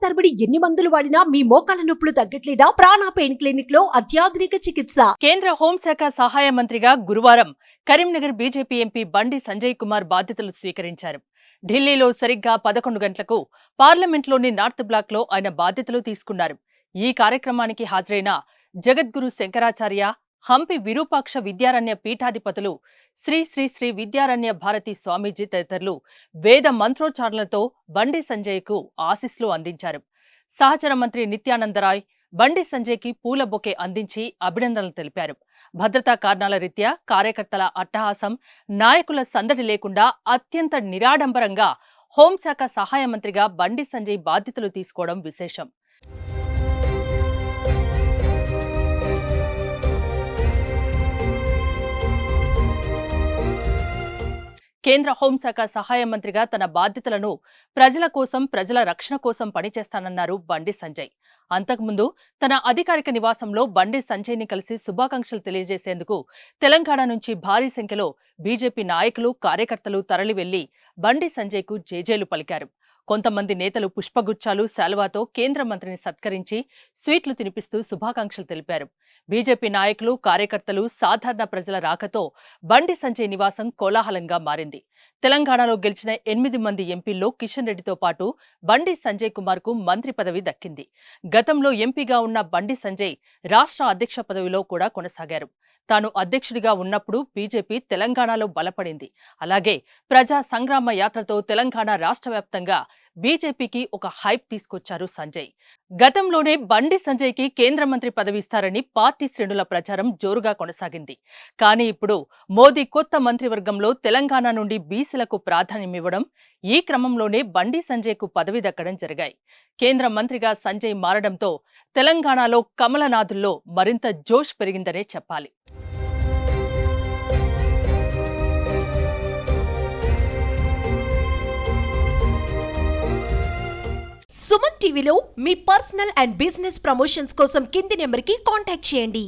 తరబడి ఎన్ని మందులు వాడినా మీ మోకాల నొప్పులు తగ్గట్లేదా? ప్రాణ పెయిన్ క్లినిక్ లో అత్యాధునిక చికిత్స. కేంద్ర హోంశాఖ సహాయ మంత్రిగా గురువారం కరీంనగర్ బీజేపీ ఎంపీ బండి సంజయ్ కుమార్ బాధ్యతలు స్వీకరించారు. ఢిల్లీలో సరిగ్గా 11 గంటలకు పార్లమెంట్లోని నార్త్ బ్లాక్లో ఆయన బాధ్యతలు తీసుకున్నారు. ఈ కార్యక్రమానికి హాజరైన జగద్గురు శంకరాచార్య, హంపి విరూపాక్ష విద్యారణ్య పీఠాధిపతులు శ్రీ శ్రీ శ్రీ విద్యారణ్య భారతి స్వామీజీ తదితరులు వేద మంత్రోచ్చారణలతో బండి సంజయ్కు ఆశీస్సులు అందించారు. సహచర మంత్రి నిత్యానందరాయ్ బండి సంజయ్కి పూల బొకే అందించి అభినందనలు తెలిపారు. భద్రతా కారణాల రీత్యా కార్యకర్తల అట్టహాసం, నాయకుల సందడి లేకుండా అత్యంత నిరాడంబరంగా హోంశాఖ సహాయ మంత్రిగా బండి సంజయ్ బాధ్యతలు తీసుకోవడం విశేషం. కేంద్ర హోంశాఖ సహాయ మంత్రిగా తన బాధ్యతలను ప్రజల కోసం, ప్రజల రక్షణ కోసం పనిచేస్తానన్నారు బండి సంజయ్. అంతకుముందు తన అధికారిక నివాసంలో బండి సంజయ్ని కలిసి శుభాకాంక్షలు తెలియజేసేందుకు తెలంగాణ నుంచి భారీ సంఖ్యలో బీజేపీ నాయకులు, కార్యకర్తలు తరలి వెళ్లి బండి సంజయ్కు జేజేలు పలికారు. కొంతమంది నేతలు పుష్పగుచ్చాలు, శాలువాతో కేంద్ర మంత్రిని సత్కరించి స్వీట్లు తినిపిస్తూ శుభాకాంక్షలు తెలిపారు. బీజేపీ నాయకులు, కార్యకర్తలు, సాధారణ ప్రజల రాకతో బండి సంజయ్ నివాసం కోలాహలంగా మారింది. తెలంగాణలో గెలిచిన 8 మంది ఎంపీల్లో కిషన్ రెడ్డితో పాటు బండి సంజయ్ కుమార్ కు మంత్రి పదవి దక్కింది. గతంలో ఎంపీగా ఉన్న బండి సంజయ్ రాష్ట్ర అధ్యక్ష పదవిలో కూడా కొనసాగారు. తాను అధ్యక్షుడిగా ఉన్నప్పుడు బీజేపీ తెలంగాణలో బలపడింది. అలాగే ప్రజా సంగ్రామ యాత్రతో తెలంగాణ రాష్ట్ర వ్యాప్తంగా బీజేపీకి ఒక హైప్ తీసుకొచ్చారు సంజయ్. గతంలోనే బండి సంజయ్కి కేంద్ర మంత్రి పదవి ఇస్తారని పార్టీ శ్రేణుల ప్రచారం జోరుగా కొనసాగింది. కానీ ఇప్పుడు మోదీ కొత్త మంత్రివర్గంలో తెలంగాణ నుండి బీసీలకు ప్రాధాన్యమివ్వడం, ఈ క్రమంలోనే బండి సంజయ్కు పదవి దక్కడం జరిగాయి. కేంద్ర మంత్రిగా సంజయ్ మారడంతో తెలంగాణలో కమలనాథుల్లో మరింత జోష్ పెరిగిందనే చెప్పాలి. సుమన్ టీవీలో మీ పర్సనల్ అండ్ బిజినెస్ ప్రమోషన్స్ కోసం కింది నెంబర్కి కాంటాక్ట్ చేయండి.